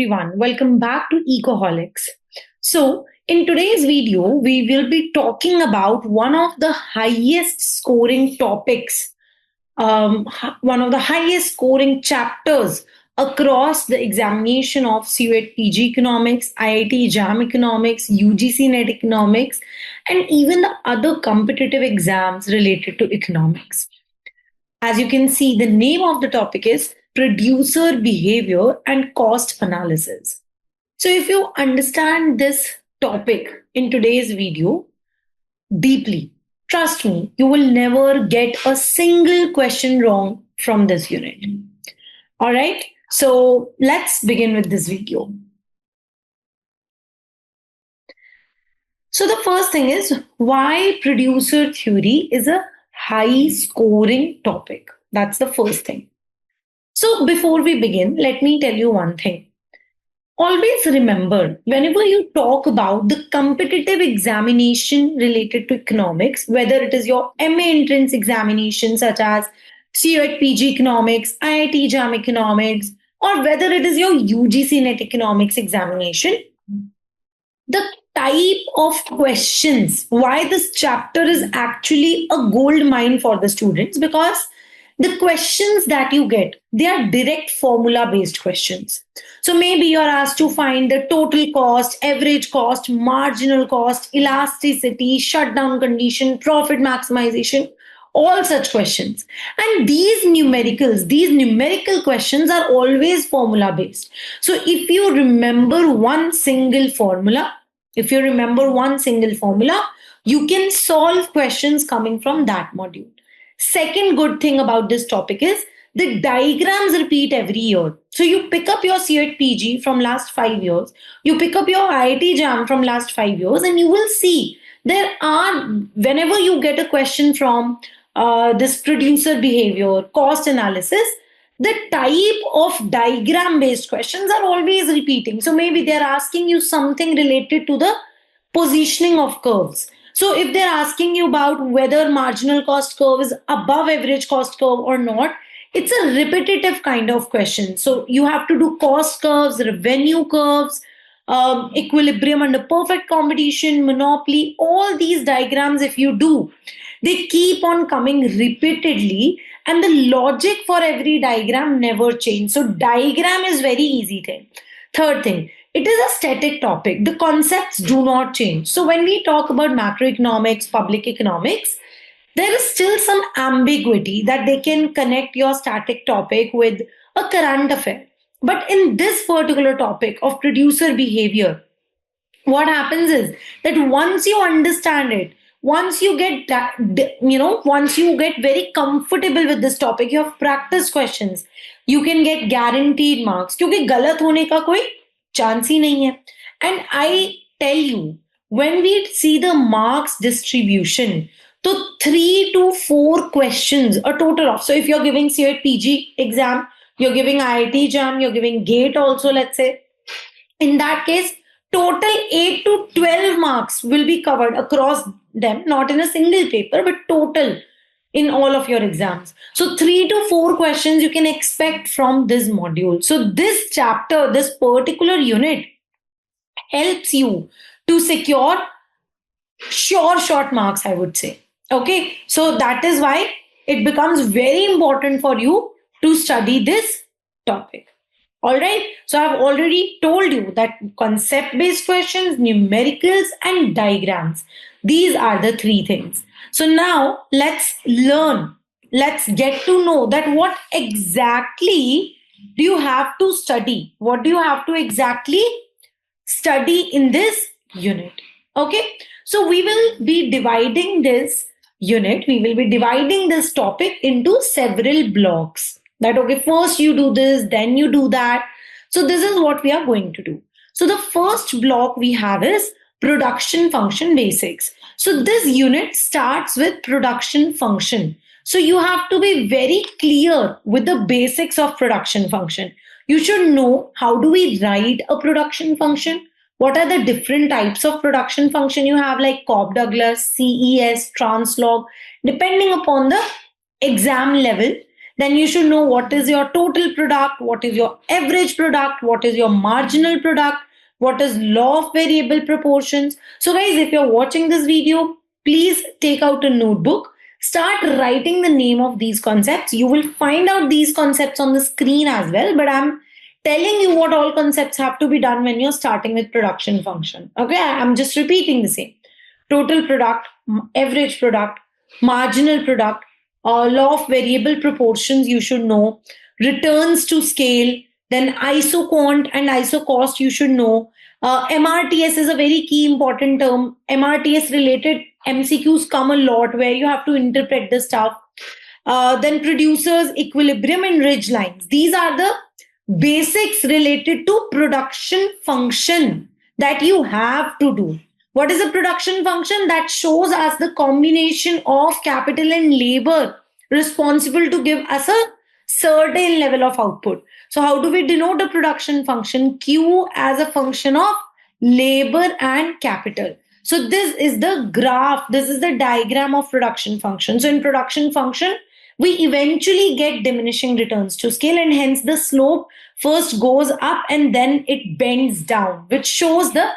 everyone, welcome back to Ecoholics. So, in today's video, we will be talking about one of the highest scoring topics, one of the highest scoring chapters across the examination of CUET PG Economics, IIT JAM Economics, UGC NET Economics, and even the other competitive exams related to economics. As you can see, the name of the topic is producer behavior and cost analysis. So, if you understand this topic in today's video deeply, trust me, you will never get a single question wrong from this unit. All right, so let's begin with this video. So, the first thing is why producer theory is a high scoring topic. That's the first thing. So, before we begin, let me tell you one thing. Always remember, whenever you talk about the competitive examination related to economics, whether it is your MA entrance examination, such as CUET PG Economics, IIT JAM Economics, or whether it is your UGC NET Economics examination, the type of questions, why this chapter is actually a gold mine for the students, because the questions that you get, they are direct formula based questions. So maybe you're asked to find the total cost, average cost, marginal cost, elasticity, shutdown condition, profit maximization, all such questions. And these numerical questions are always formula based. So if you remember one single formula, you can solve questions coming from that module. Second good thing about this topic is the diagrams repeat every year. So you pick up your CUET PG from last 5 years, you pick up your IIT JAM from last 5 years, and you will see there are, whenever you get a question from this producer behavior, cost analysis, the type of diagram based questions are always repeating. So maybe they're asking you something related to the positioning of curves. So if they're asking you about whether marginal cost curve is above average cost curve or not, it's a repetitive kind of question. So you have to do cost curves, revenue curves, equilibrium under perfect competition, monopoly, all these diagrams, if you do, they keep on coming repeatedly, and the logic for every diagram never changes. So diagram is very easy thing. Third thing, it is a static topic. The concepts do not change. So when we talk about macroeconomics, public economics, there is still some ambiguity that they can connect your static topic with a current affair. But in this particular topic of producer behavior, what happens is that once you understand it, once you get very comfortable with this topic, you have practice questions, you can get guaranteed marks, क्योंकि गलत होने का कोई chance ही नहीं है. And I tell you, when we see the marks distribution, so 3 to 4 questions, a total of, so if you're giving CUET PG exam, you're giving IIT JAM, you're giving GATE also, let's say, in that case, total 8 to 12 marks will be covered across them, not in a single paper, but total in all of your exams. So 3 to 4 questions you can expect from this module. So this chapter, this particular unit helps you to secure sure short marks, I would say. Okay, so that is why it becomes very important for you to study this topic. All right, so I've already told you that concept-based questions, numericals, and diagrams, these are the 3 things. So now let's learn, let's get to know that what exactly do you have to study? What do you have to exactly study in this unit? Okay, so we will be dividing this unit, we will be dividing this topic into several blocks. That, okay, first you do this, then you do that. So this is what we are going to do. So the first block we have is production function basics. So this unit starts with production function. So you have to be very clear with the basics of production function. You should know how do we write a production function, what are the different types of production function you have, like Cobb-Douglas, CES, translog, depending upon the exam level. Then you should know what is your total product, what is your average product, what is your marginal product, what is law of variable proportions. So guys, if you're watching this video, please take out a notebook, start writing the name of these concepts. You will find out these concepts on the screen as well, but I'm telling you what all concepts have to be done when you're starting with production function. Okay, I'm just repeating the same. Total product, average product, marginal product, law of variable proportions you should know, returns to scale, then isoquant and isocost you should know. MRTS is a very key important term. MRTS related MCQs come a lot where you have to interpret the stuff. Then producers, equilibrium, and ridge lines. These are the basics related to production function that you have to do. What is a production function? That shows us the combination of capital and labor responsible to give us a certain level of output. So how do we denote a production function? Q as a function of labor and capital. So this is the graph, this is the diagram of production function. So in production function, we eventually get diminishing returns to scale, and hence the slope first goes up and then it bends down, which shows the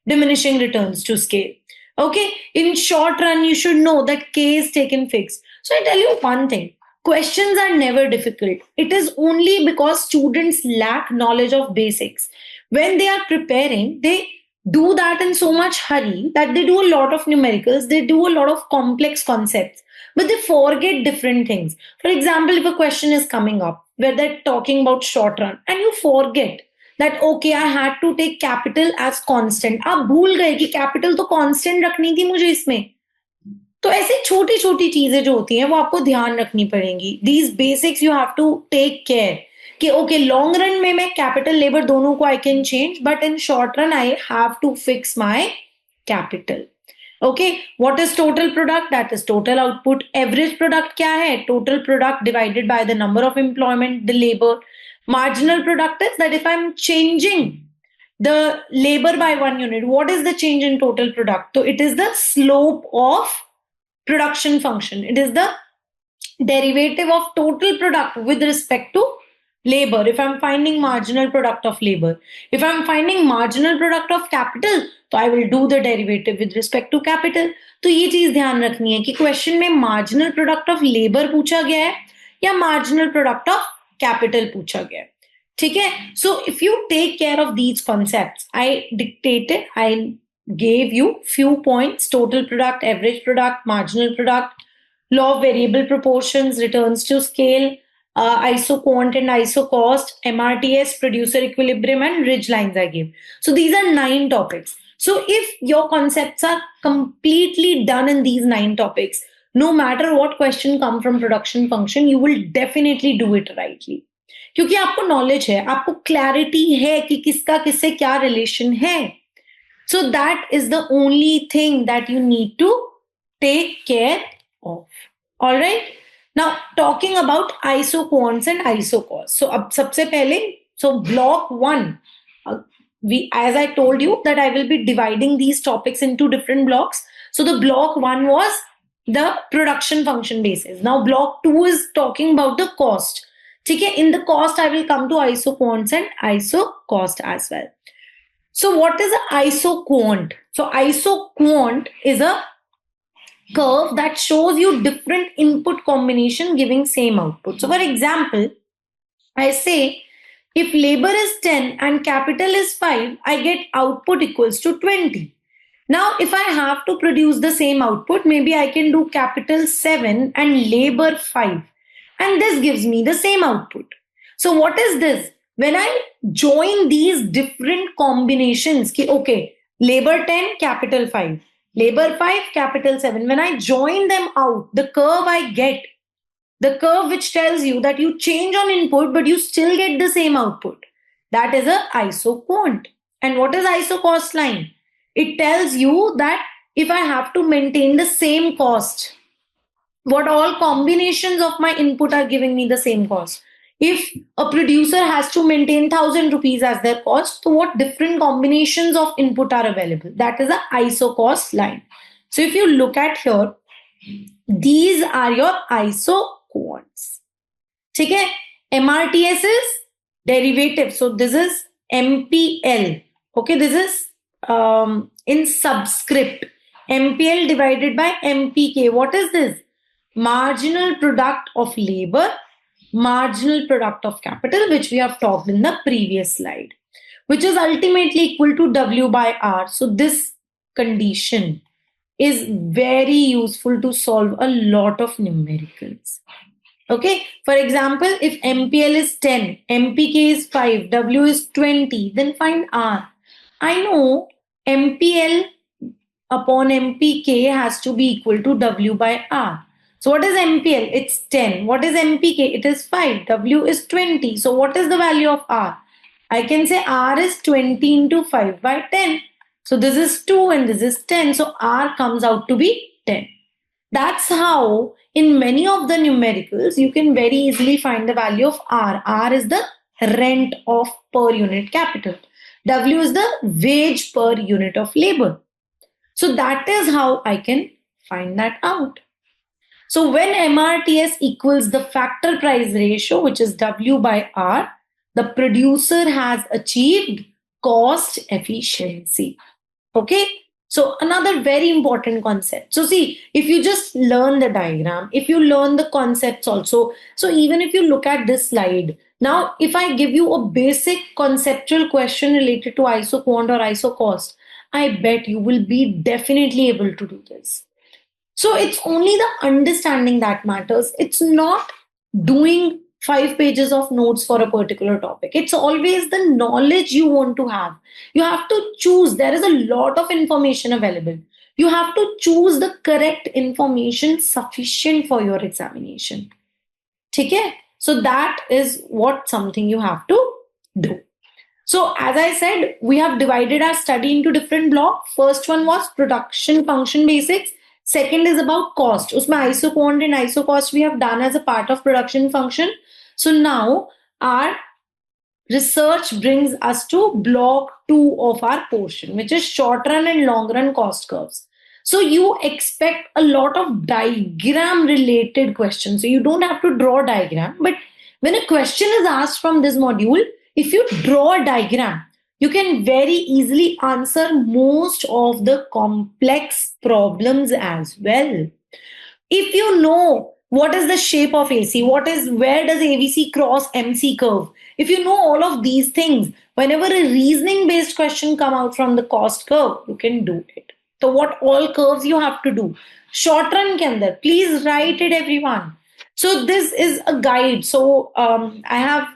diminishing returns to scale. Okay, in short run, you should know that K is taken fixed. So I tell you one thing, questions are never difficult. It is only because students lack knowledge of basics. When they are preparing, they do that in so much hurry that they do a lot of numericals, they do a lot of complex concepts, but they forget different things. For example, if a question is coming up where they're talking about short run and you forget that okay, I had to take capital as constant. आप भूल गए कि capital तो constant रखनी थी मुझे इसमें. तो ऐसी छोटी छोटी चीजें जो होती हैं वो आपको ध्यान रखनी पड़ेंगी. These basics you have to take care कि okay, long run में मैं capital labor दोनों को I can change, but in short run I have to fix my capital. Okay, what is total product? That is total output. Average product क्या है? Total product divided by the number of employment, the labor. Marginal product is that if I'm changing the labor by 1 unit, what is the change in total product? So it is the slope of production function. It is the derivative of total product with respect to labor. If I'm finding marginal product of labor, if I'm finding marginal product of capital, तो I will do the derivative with respect to capital. तो ये चीज ध्यान रखनी है कि question में marginal product of labor पूछा गया है या marginal product of capital पूछा गया है. ठीक है? So if you take care of these concepts, I gave you few points: total product, average product, marginal product, law of variable proportions, returns to scale, isoquant and isocost, MRTS, producer equilibrium, and ridge lines I gave. So these are 9 topics. So if your concepts are completely done in these 9 topics, no matter what question come from production function, you will definitely do it rightly. क्योंकि आपको knowledge है, आपको clarity है कि किसका किससे क्या relation है. So that is the only thing that you need to take care of. All right. Now talking about isoquants and isocosts. So अब सबसे पहले, so block 1, as I told you that I will be dividing these topics into different blocks. So the block 1 was the production function basis. Now block 2 is talking about the cost. Okay, in the cost I will come to isoquants and isocost as well. So what is an isoquant? So isoquant is a curve that shows you different input combination giving same output. So for example, I say if labor is 10 and capital is 5, I get output equals to 20. Now, if I have to produce the same output, maybe I can do capital 7 and labor 5. And this gives me the same output. So what is this? When I join these different combinations, okay, labor 10, capital 5, labor 5, capital 7. When I join them out, the curve I get, the curve which tells you that you change on input, but you still get the same output. That is a isoquant. And what is isocost line? It tells you that if I have to maintain the same cost, what all combinations of my input are giving me the same cost. If a producer has to maintain 1,000 rupees as their cost, so what different combinations of input are available? That is the isocost line. So if you look at here, these are your isoquants. ठीक है. MRTS is derivative. So this is MPL. Okay, this is in subscript. MPL divided by MPK. What is this? Marginal product of labor, marginal product of capital, which we have talked in the previous slide, which is ultimately equal to W by R. So this condition is very useful to solve a lot of numericals. Okay, for example, if MPL is 10, MPK is 5, W is 20, then find R. I know MPL upon MPK has to be equal to W by R. So what is MPL? It's 10. What is MPK? It is 5. W is 20. So what is the value of R? I can say R is 20 into 5 by 10. So this is 2 and this is 10. So R comes out to be 10. That's how in many of the numericals you can very easily find the value of R. R is the rent of per unit capital. W is the wage per unit of labor. So that is how I can find that out. So when MRTS equals the factor price ratio, which is W by R, the producer has achieved cost efficiency. Okay. So another very important concept. So see, if you just learn the diagram, if you learn the concepts also, so even if you look at this slide, now if I give you a basic conceptual question related to isoquant or isocost, I bet you will be definitely able to do this. So it's only the understanding that matters. It's not doing 5 pages of notes for a particular topic. It's always the knowledge you want to have. You have to choose. There is a lot of information available. You have to choose the correct information sufficient for your examination. Okay? So that is what something you have to do. So as I said, we have divided our study into different blocks. First one was production function basics. Second is about cost. Usme isoquant and isocost we have done as a part of production function. So now our research brings us to block 2 of our portion, which is short run and long run cost curves. So you expect a lot of diagram related questions. So you don't have to draw a diagram, but when a question is asked from this module, if you draw a diagram, you can very easily answer most of the complex problems as well. If you know what is the shape of AC, where does AVC cross MC curve, if you know all of these things, whenever a reasoning based question come out from the cost curve, you can do it. So what all curves you have to do? Short run ke andar, please write it everyone. So this is a guide. So I have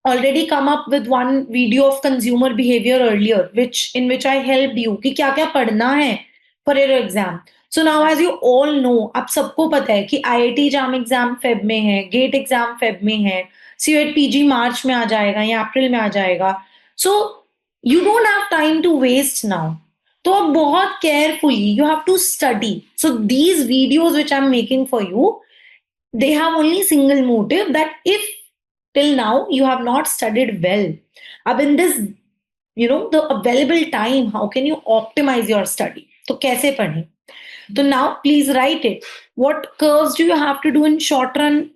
already come up with one video of consumer behavior earlier, in which I helped you कि क्या क्या पढ़ना है for your exam. So now as you all know, आप सबको पता है कि IIT JAM exam Feb में है, GATE exam Feb में है, CUET PG March में आ जाएगा या April में आ जाएगा. So you don't have time to waste now. तो अब बहुत carefully you have to study. So these videos which I'm making for you, they have only single motive that if till now you have not studied well, अब in this, the available time, how can you optimize your study? तो कैसे पढ़ें? So now please write it. What curves do you have to do in short run?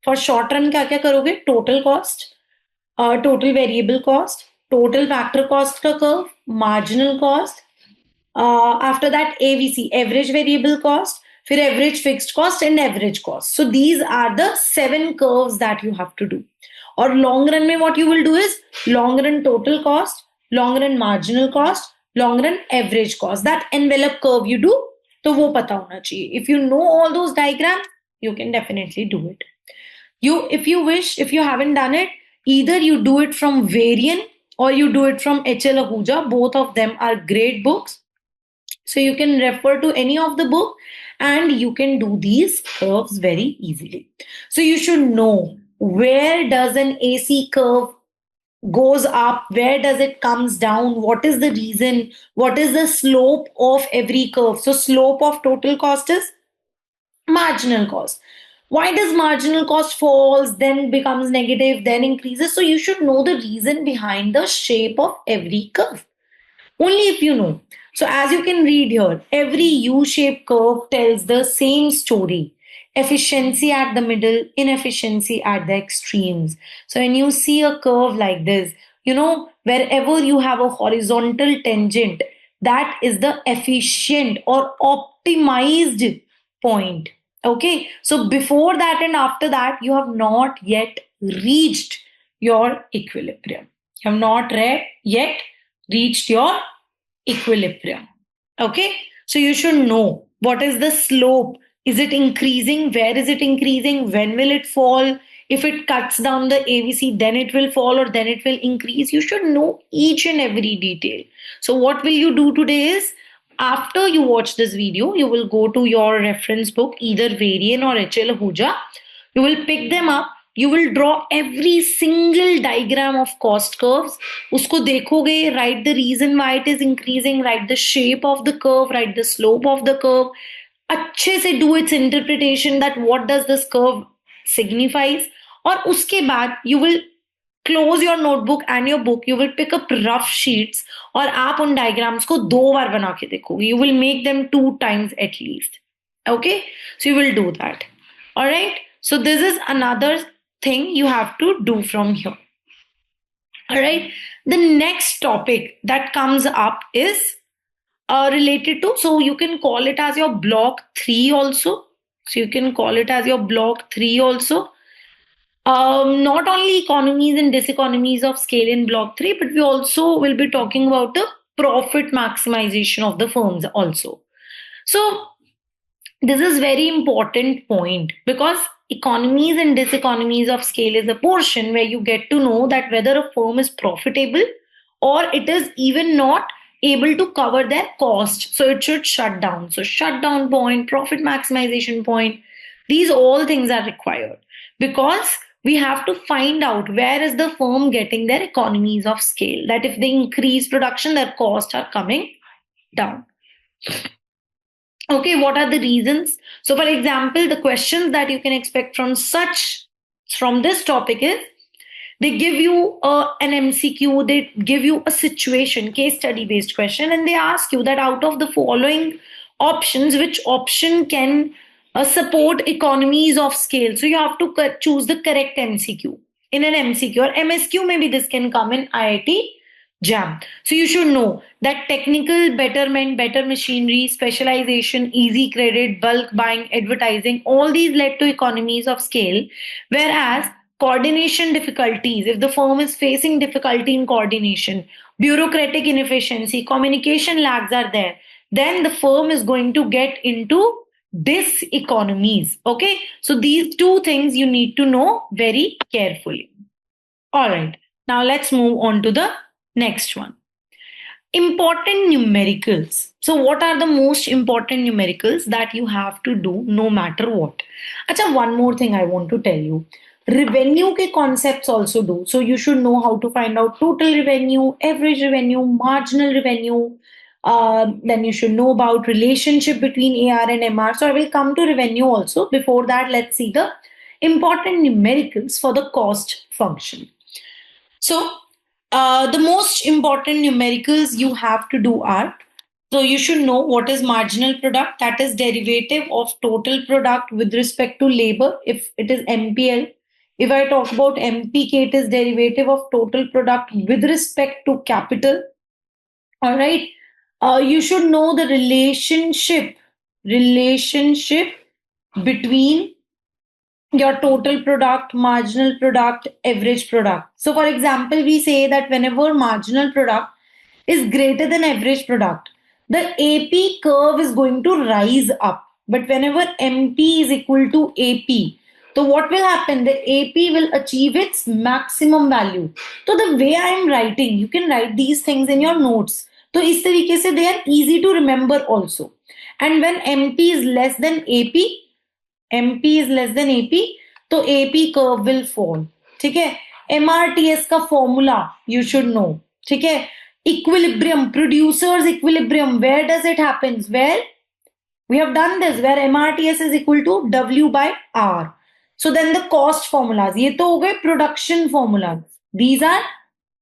For short run क्या क्या करोगे? Total cost, total variable cost, total factor cost का curve, marginal cost. After that AVC, average variable cost, फिर average fixed cost and average cost. So these are the 7 curves that you have to do. Or long run में what you will do is long run total cost, long run marginal cost, long run average cost. That envelope curve you do, तो वो पता होना चाहिए. If you know all those diagrams, you can definitely do it. If you wish, if you haven't done it, either you do it from Varian or you do it from H.L. Ahuja. Both of them are great books. So you can refer to any of the book and you can do these curves very easily. So you should know where does an AC curve goes up, where does it comes down, what is the reason, what is the slope of every curve. So slope of total cost is marginal cost. Why does marginal cost falls, then becomes negative, then increases? So you should know the reason behind the shape of every curve. Only if you know. So as you can read here, every U-shaped curve tells the same story. efficiency at the middle, inefficiency at the extremes. So when you see a curve like this, wherever you have a horizontal tangent, that is the efficient or optimized point. Okay, so before that and after that, you have not yet reached your equilibrium. You have not yet reached your equilibrium. Okay, so you should know what is the slope. Is it increasing? Where is it increasing? When will it fall? If it cuts down the AVC, then it will fall or then it will increase. You should know each and every detail. So, what will you do today is after you watch this video, you will go to your reference book, either Varian or HL Ahuja. You will pick them up. You will draw every single diagram of cost curves. Usko dekhoge, write the reason why it is increasing, write the shape of the curve, write the slope of the curve. अच्छे से do its interpretation that what does this curve signifies. और उसके बाद you will close your notebook and your book, you will pick up rough sheets और आप उन diagrams को 2 बार बना के देखोगे. You will make them 2 times at least. Okay, so you will do that. All right, so this is another thing you have to do from here. All right, the next topic that comes up is related to, so you can call it as your block 3 also. So you can call it as your block 3 also. Not only economies and diseconomies of scale in block 3, but we also will be talking about the profit maximization of the firms also. So this is very important point, because economies and diseconomies of scale is a portion where you get to know that whether a firm is profitable or it is even not able to cover their cost. So it should shut down. So shutdown point, profit maximization point, these all things are required, because we have to find out where is the firm getting their economies of scale, that if they increase production, their costs are coming down. Okay, what are the reasons? So for example, the questions that you can expect from this topic is, they give you an MCQ, they give you a situation, case study based question, and they ask you that out of the following options, which option can support economies of scale. So you have to choose the correct MCQ. In an MCQ or MSQ, maybe this can come in IIT JAM. So you should know that technical betterment, better machinery, specialization, easy credit, bulk buying, advertising, all these led to economies of scale. Whereas coordination difficulties, if the firm is facing difficulty in coordination, bureaucratic inefficiency, communication lags are there, then the firm is going to get into diseconomies. Okay, so these 2 things you need to know very carefully. All right, now let's move on to the next one. Important numericals. So what are the most important numericals that you have to do no matter what? Acha, one more thing I want to tell you. Revenue ke concepts also do. So you should know how to find out total revenue, average revenue, marginal revenue. Then you should know about relationship between AR and MR. So I will come to revenue also. Before that, let's see the important numericals for the cost function. So the most important numericals you have to do are, so you should know what is marginal product, that is derivative of total product with respect to labor, if it is MPL. If I talk about MPK, it is derivative of total product with respect to capital. All right. You should know the relationship between your total product, marginal product, average product. So for example, we say that whenever marginal product is greater than average product, the AP curve is going to rise up. But whenever MP is equal to AP, so what will happen? The AP will achieve its maximum value. So the way I am writing, you can write these things in your notes. So is tarike se they are easy to remember also. And when MP is less than AP, तो AP curve will fall. ठीक है, MRTS का formula you should know. ठीक है, equilibrium, producers equilibrium, where does it happen? Where we have done this, where MRTS is equal to W by R. So then the cost formulas, ये तो हो गए production formulas. These are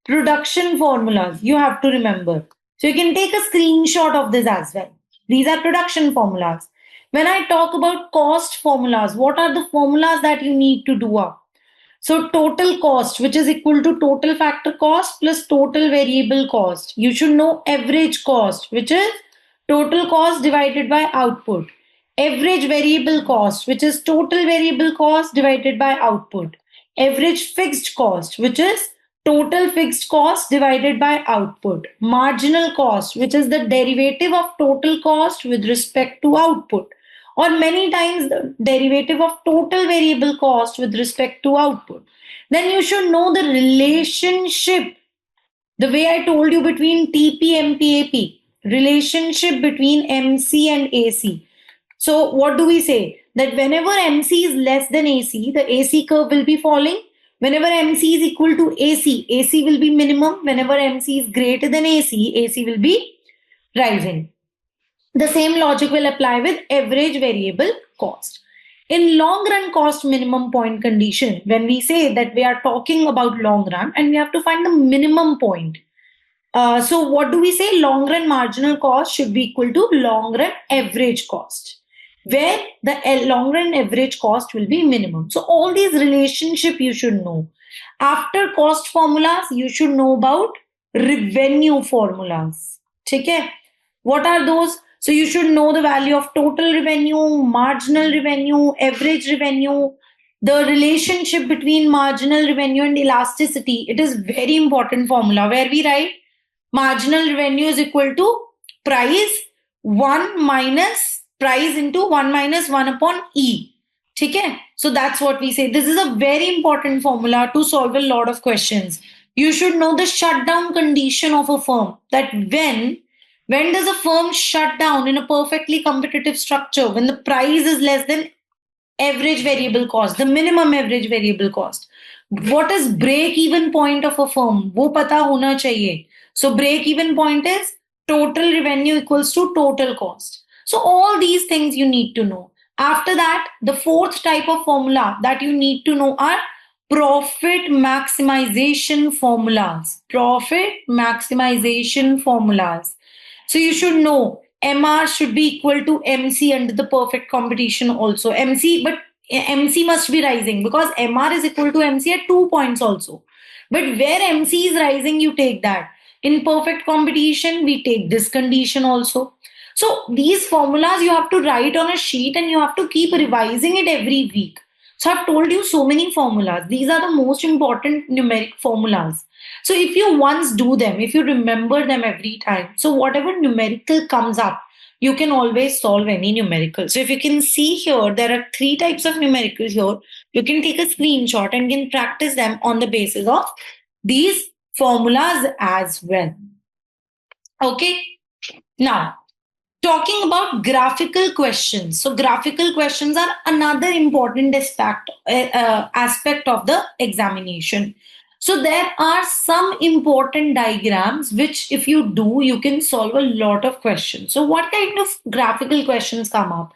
production formulas you have to remember. So you can take a screenshot of this as well. These are production formulas. When I talk about cost formulas, what are the formulas that you need to do up? So total cost, which is equal to total factor cost plus total variable cost. You should know average cost, which is total cost divided by output. Average variable cost, which is total variable cost divided by output. Average fixed cost, which is total fixed cost divided by output. Marginal cost, which is the derivative of total cost with respect to output, or many times the derivative of total variable cost with respect to output. Then you should know the relationship, the way I told you, between TP, MPAP, relationship between MC and AC. So what do we say? That whenever MC is less than AC, the AC curve will be falling. Whenever MC is equal to AC, AC will be minimum. Whenever MC is greater than AC, AC will be rising. The same logic will apply with average variable cost. In long run cost minimum point condition, when we say that we are talking about long run and we have to find the minimum point. So what do we say? Long run marginal cost should be equal to long run average cost, where the long run average cost will be minimum. So all these relationship you should know. After cost formulas, you should know about revenue formulas. Okay? What are those? So you should know the value of total revenue, marginal revenue, average revenue, the relationship between marginal revenue and elasticity. It is very important formula where we write marginal revenue is equal to price 1 minus price into 1 minus 1 upon E. Okay? So that's what we say. This is a very important formula to solve a lot of questions. You should know the shutdown condition of a firm. That when does a firm shut down in a perfectly competitive structure? When the price is less than average variable cost, the minimum average variable cost. What is break even point of a firm? वो पता होना चाहिए. So break even point is total revenue equals to total cost. So all these things you need to know. After that, the fourth type of formula that you need to know are profit maximization formulas. Profit maximization formulas. So you should know MR should be equal to MC under the perfect competition also. MC, but MC must be rising because MR is equal to MC at 2 points also. But where MC is rising, you take that. In perfect competition, we take this condition also. So these formulas you have to write on a sheet and you have to keep revising it every week. So I've told you so many formulas. These are the most important numeric formulas. So if you once do them, if you remember them every time, so whatever numerical comes up, you can always solve any numerical. So if you can see here, there are three types of numericals here. You can take a screenshot and can practice them on the basis of these formulas as well. Okay. Now, talking about graphical questions. So graphical questions are another important aspect of the examination. So there are some important diagrams which if you do, you can solve a lot of questions. So what kind of graphical questions come up?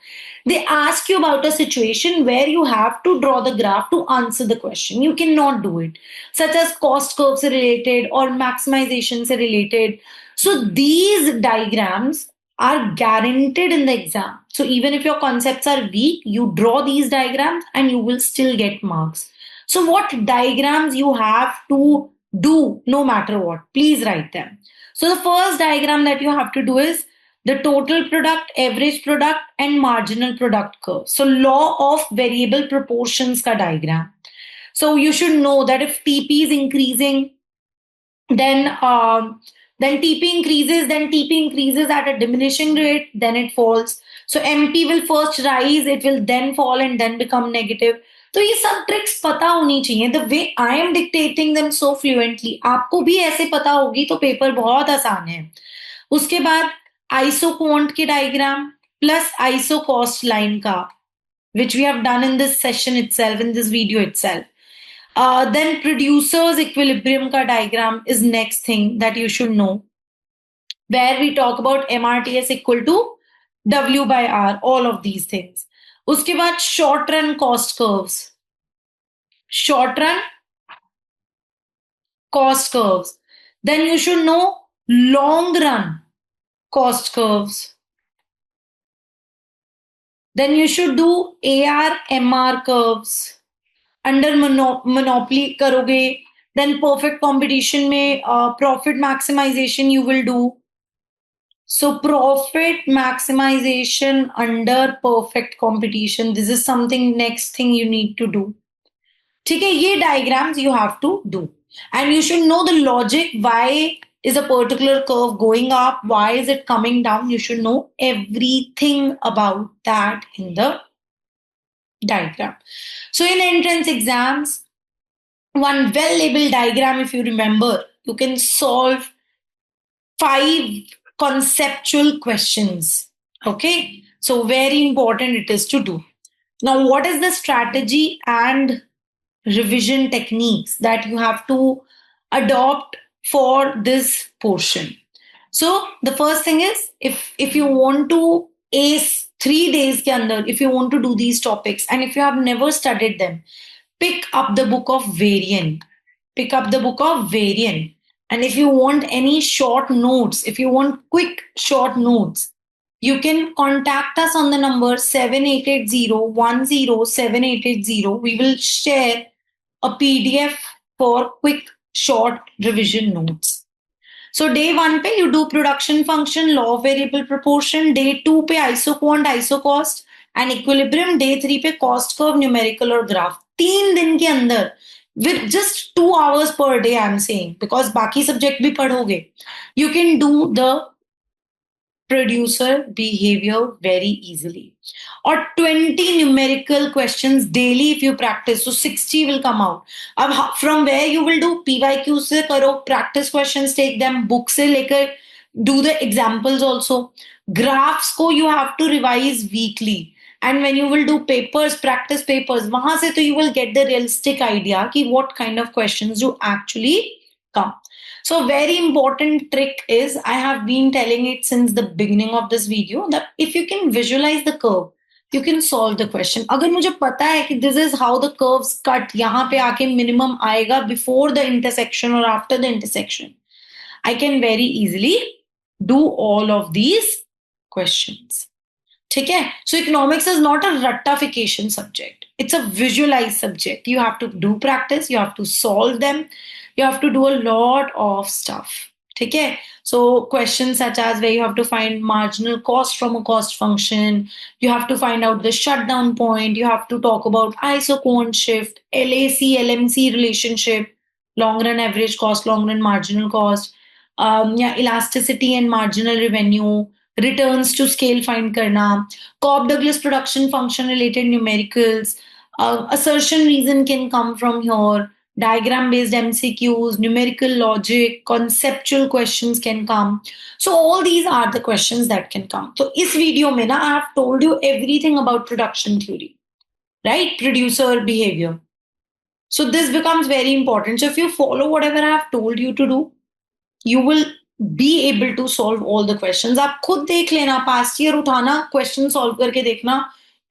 They ask you about a situation where you have to draw the graph to answer the question. You cannot do it, such as cost curves related or maximizations related. So these diagrams are guaranteed in the exam. So even if your concepts are weak, you draw these diagrams and you will still get marks. So what diagrams you have to do no matter what, please write them. So the first diagram that you have to do is the total product, average product and marginal product curve. So law of variable proportions ka diagram. So you should know that if TP is increasing, then then TP increases at a diminishing rate, then it falls. So MP will first rise, it will then fall and then become negative. तो ये सब tricks पता होनी चाहिए. The way I am dictating them so fluently, आपको भी ऐसे पता होगी तो पेपर बहुत आसान है. उसके बाद आइसो क्वांट के diagram plus iso cost line का, which we have done in this session itself, in this video itself. Then producer's equilibrium ka diagram is next thing that you should know, where we talk about MRTS equal to W by R, all of these things. उसके बाद short run cost curves. Short run cost curves. Then you should know long run cost curves. Then you should do AR, MR curves. Under monopoly karoge, then perfect competition में profit maximization you will do. So profit maximization under perfect competition. This is something next thing you need to do. ठीक है, ये diagrams you have to do. And you should know the logic. Why is a particular curve going up? Why is it coming down? You should know everything about that in the diagram. So in entrance exams, one well labeled diagram, if you remember, you can solve 5 conceptual questions. Okay, so very important it is to do. Now, what is the strategy and revision techniques that you have to adopt for this portion? So the first thing is, if you want to ace 3 days ke andar, if you want to do these topics and if you have never studied them, pick up the book of Varian. Pick up the book of Varian. And if you want any short notes, if you want quick short notes, you can contact us on the number 7880 We will share a PDF for quick short revision notes. So day 1 पे you do production function, law of variable proportion. Day 2 पे isoquant, isocost and equilibrium. Day 3 पे cost curve, numerical और graph. 3 दिन के अंदर with just 2 hours per day, I'm saying, because बाकी subject भी पढ़ोगे, you can do the producer behavior very easily. Or 20 numerical questions daily if you practice. So 60 will come out. अब from where you will do PYQ से करो, practice questions, take them, book से लेकर do the examples also. Graphs को you have to revise weekly. And when you will do papers, practice papers, वहां से तो you will get the realistic idea कि what kind of questions do actually come. So very important trick is, I have been telling it since the beginning of this video, that if you can visualize the curve, you can solve the question. अगर मुझे पता है कि this is how the curves cut, यहाँ पे आके minimum आएगा before the intersection or after the intersection, I can very easily do all of these questions. ठीक है? So economics is not a ratification subject. It's a visualized subject. You have to do practice, you have to solve them, you have to do a lot of stuff. ठीक है? So questions such as where you have to find marginal cost from a cost function, you have to find out the shutdown point, you have to talk about isoquant shift, LAC, LMC relationship, long run average cost, long run marginal cost, elasticity and marginal revenue, returns to scale find karna, Cobb-Douglas production function related numericals, assertion reason can come from here, diagram based MCQs, numerical logic, conceptual questions can come. So all these are the questions that can come. So इस video में ना I have told you everything about production theory, right? Producer behavior. So this becomes very important. So if you follow whatever I have told you to do, you will be able to solve all the questions. आप खुद देख लेना, past year उठाना, question solve करके देखना,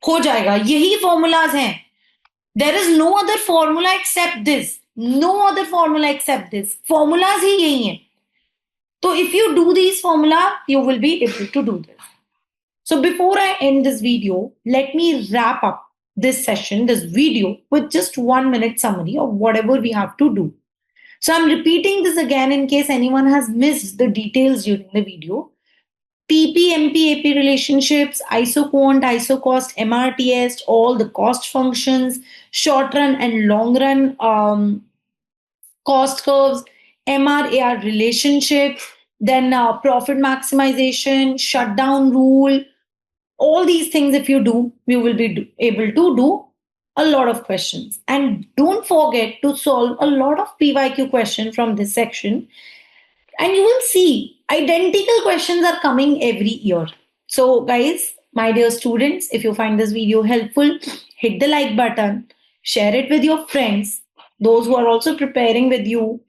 हो जाएगा. यही formulas हैं. There is no other formula except this. No other formula except this. Formulas ही यही हैं. So if you do these formula, you will be able to do this. So before I end this video, let me wrap up this session, this video, with just 1 minute summary of whatever we have to do. So I'm repeating this again in case anyone has missed the details during the video. PP, MP, AP relationships, isoquant, isocost, MRTS, all the cost functions, short run and long run cost curves, MR-AR relationships, then profit maximization, shutdown rule, all these things if you do, you will be able to do a lot of questions. And don't forget to solve a lot of PYQ questions from this section. And you will see identical questions are coming every year. So guys, my dear students, if you find this video helpful, hit the like button, share it with your friends, those who are also preparing with you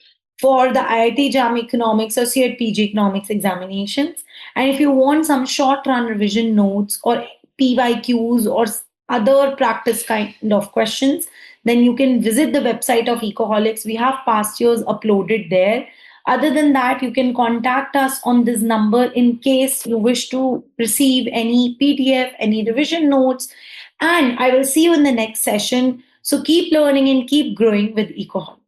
for the IIT JAM Economics or CET PG Economics examinations. And if you want some short run revision notes or PYQs or other practice kind of questions, then you can visit the website of Ecoholics. We have past years uploaded there. Other than that, you can contact us on this number in case you wish to receive any PDF, any revision notes. And I will see you in the next session. So keep learning and keep growing with Ecoholics.